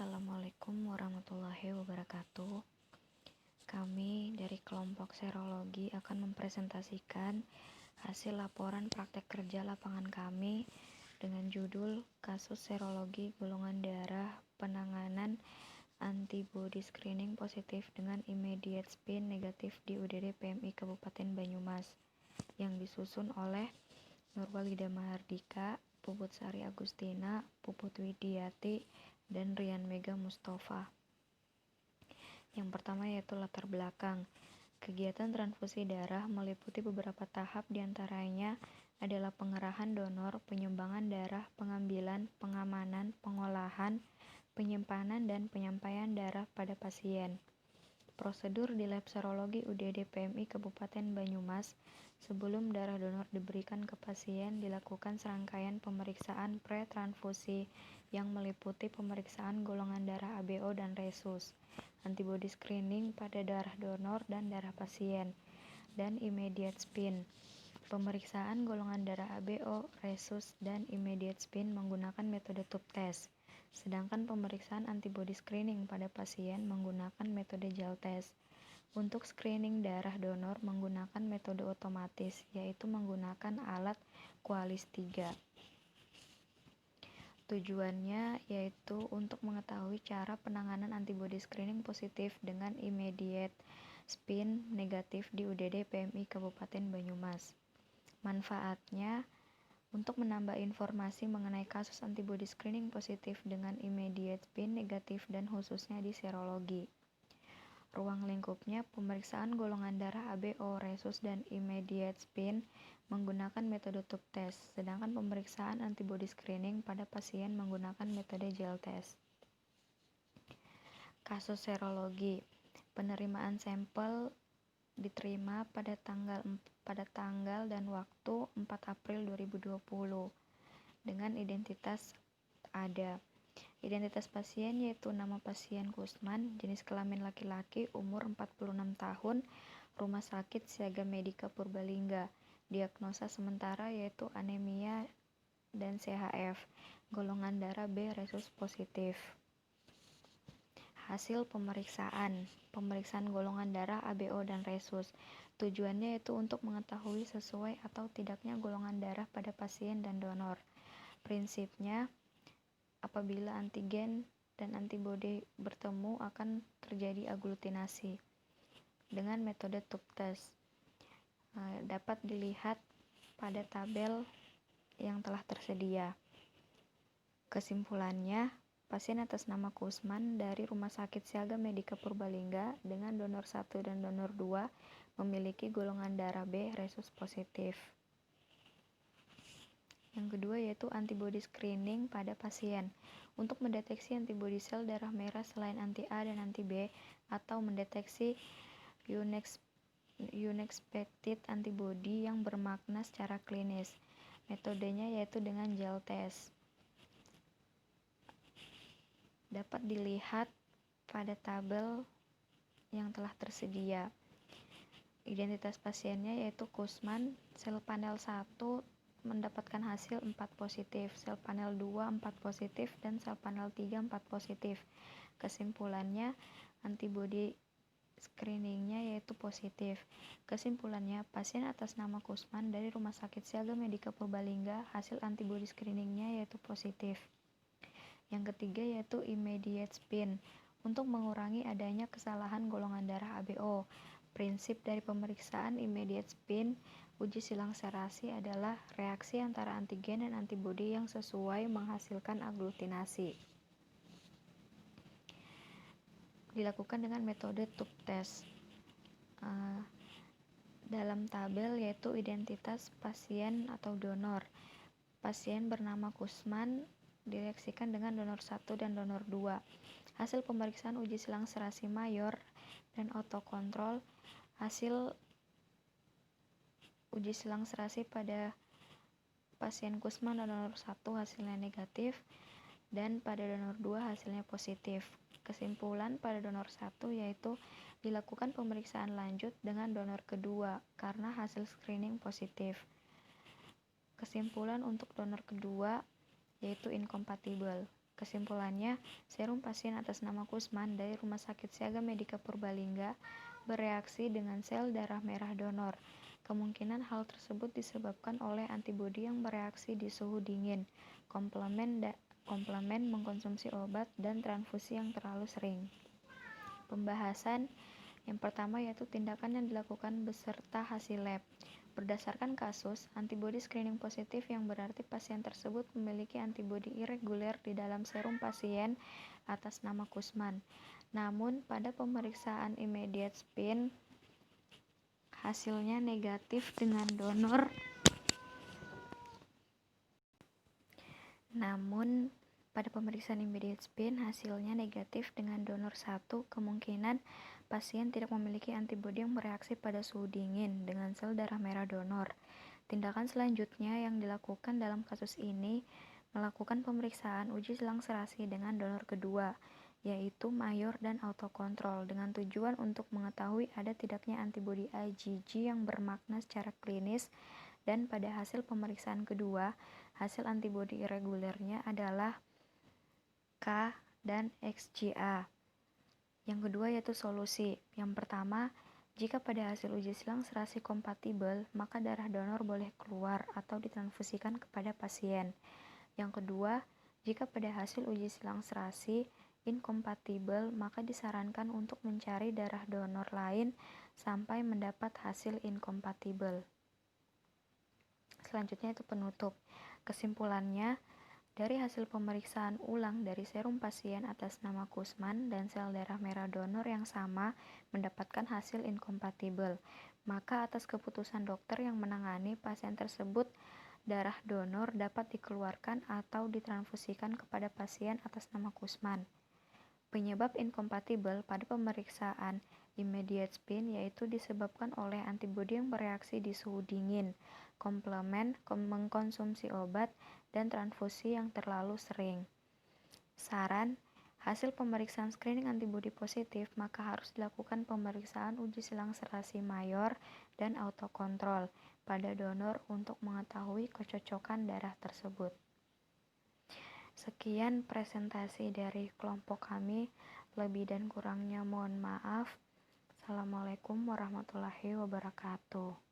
Assalamualaikum warahmatullahi wabarakatuh. Kami dari kelompok serologi akan mempresentasikan hasil laporan praktek kerja lapangan kami dengan judul Kasus Serologi Golongan Darah Penanganan Antibody Screening Positif dengan Immediate Spin Negatif di UDD PMI Kabupaten Banyumas, yang disusun oleh Nurwalida Mahardika, Puput Sari Agustina, Puput Widiati, dan Rian Mega Mustafa. Yang pertama yaitu latar belakang. Kegiatan transfusi darah meliputi beberapa tahap, diantaranya adalah pengerahan donor, penyumbangan darah, pengambilan, pengamanan, pengolahan, penyimpanan, dan penyampaian darah pada pasien. Prosedur di lab serologi UDD PMI Kabupaten Banyumas. Sebelum darah donor diberikan ke pasien, dilakukan serangkaian pemeriksaan pre-transfusi yang meliputi pemeriksaan golongan darah ABO dan resus, antibody screening pada darah donor dan darah pasien, dan immediate spin. Pemeriksaan golongan darah ABO, resus, dan immediate spin menggunakan metode tube test, sedangkan pemeriksaan antibody screening pada pasien menggunakan metode gel test. Untuk screening darah donor menggunakan metode otomatis, yaitu menggunakan alat Qualis 3. Tujuannya yaitu untuk mengetahui cara penanganan antibody screening positif dengan immediate spin negatif di UDD PMI Kabupaten Banyumas. Manfaatnya untuk menambah informasi mengenai kasus antibody screening positif dengan immediate spin negatif dan khususnya di serologi. Ruang lingkupnya pemeriksaan golongan darah ABO, resus, dan immediate spin menggunakan metode tube test, sedangkan pemeriksaan antibody screening pada pasien menggunakan metode gel test. Kasus serologi. Penerimaan sampel diterima pada tanggal dan waktu 4 April 2020 dengan identitas ada. Identitas pasien yaitu nama pasien Kusman, jenis kelamin laki-laki, umur 46 tahun, Rumah Sakit Siaga Medika Purbalingga. Diagnosa sementara yaitu anemia dan CHF, golongan darah B resus positif. Hasil pemeriksaan golongan darah ABO dan resus. Tujuannya yaitu untuk mengetahui sesuai atau tidaknya golongan darah pada pasien dan donor. Prinsipnya, apabila antigen dan antibodi bertemu akan terjadi aglutinasi dengan metode tube test. Dapat dilihat pada tabel yang telah tersedia. Kesimpulannya, pasien atas nama Kusman dari Rumah Sakit Siaga Medika Purbalingga dengan donor 1 dan donor 2 memiliki golongan darah B resus positif. Yang kedua yaitu antibody screening pada pasien untuk mendeteksi antibody sel darah merah selain anti A dan anti B atau mendeteksi unexpected antibody yang bermakna secara klinis. Metodenya yaitu dengan gel test. Dapat dilihat pada tabel yang telah tersedia. Identitas pasiennya yaitu Kusman, sel panel 1 mendapatkan hasil 4 positif, sel panel 2 4 positif, dan sel panel 3 4 positif. Kesimpulannya, antibody screeningnya yaitu positif. Kesimpulannya, pasien atas nama Kusman dari Rumah Sakit Siaga Medika Purbalingga, hasil antibody screeningnya yaitu positif. Yang ketiga yaitu immediate spin, untuk mengurangi adanya kesalahan golongan darah ABO. Prinsip dari pemeriksaan immediate spin uji silang serasi adalah reaksi antara antigen dan antibodi yang sesuai menghasilkan aglutinasi. Dilakukan dengan metode tube test. Dalam tabel yaitu identitas pasien atau donor. Pasien bernama Kusman direaksikan dengan donor 1 dan donor 2. Hasil pemeriksaan uji silang serasi mayor dan otokontrol. Hasil uji silang serasi pada pasien Kusman dan donor 1 hasilnya negatif dan pada donor 2 hasilnya positif. Kesimpulan pada donor 1 yaitu dilakukan pemeriksaan lanjut dengan donor kedua karena hasil screening positif. Kesimpulan untuk donor kedua yaitu incompatible. Kesimpulannya, serum pasien atas nama Kusman dari Rumah Sakit Siaga Medika Purbalingga bereaksi dengan sel darah merah donor. Kemungkinan hal tersebut disebabkan oleh antibodi yang bereaksi di suhu dingin, komplement mengkonsumsi obat, dan transfusi yang terlalu sering. Pembahasan yang pertama yaitu tindakan yang dilakukan beserta hasil lab. Berdasarkan kasus, antibodi screening positif yang berarti pasien tersebut memiliki antibodi irreguler di dalam serum pasien atas nama Kusman. Namun, pada pemeriksaan immediate spin, hasilnya negatif dengan donor. Hasilnya negatif dengan donor 1, kemungkinan pasien tidak memiliki antibodi yang bereaksi pada suhu dingin dengan sel darah merah donor. Tindakan selanjutnya yang dilakukan dalam kasus ini melakukan pemeriksaan uji selang serasi dengan donor kedua, yaitu mayor dan autokontrol dengan tujuan untuk mengetahui ada tidaknya antibodi IgG yang bermakna secara klinis, dan pada hasil pemeriksaan kedua, hasil antibodi irregulernya adalah K dan XGA. Yang kedua yaitu solusi. Yang pertama, jika pada hasil uji selang serasi kompatibel, maka darah donor boleh keluar atau ditransfusikan kepada pasien. Yang kedua, jika pada hasil uji selang serasi inkompatibel, maka disarankan untuk mencari darah donor lain sampai mendapat hasil inkompatibel. Selanjutnya itu penutup. Kesimpulannya, dari hasil pemeriksaan ulang dari serum pasien atas nama Kusman dan sel darah merah donor yang sama mendapatkan hasil inkompatibel, maka atas keputusan dokter yang menangani pasien tersebut, darah donor dapat dikeluarkan atau ditransfusikan kepada pasien atas nama Kusman. Penyebab inkompatibel pada pemeriksaan immediate spin yaitu disebabkan oleh antibodi yang bereaksi di suhu dingin, komplement mengkonsumsi obat, dan transfusi yang terlalu sering. Saran, hasil pemeriksaan screening antibodi positif maka harus dilakukan pemeriksaan uji selang serasi mayor dan autokontrol pada donor untuk mengetahui kecocokan darah tersebut. Sekian presentasi dari kelompok kami, lebih dan kurangnya mohon maaf. Assalamualaikum warahmatullahi wabarakatuh.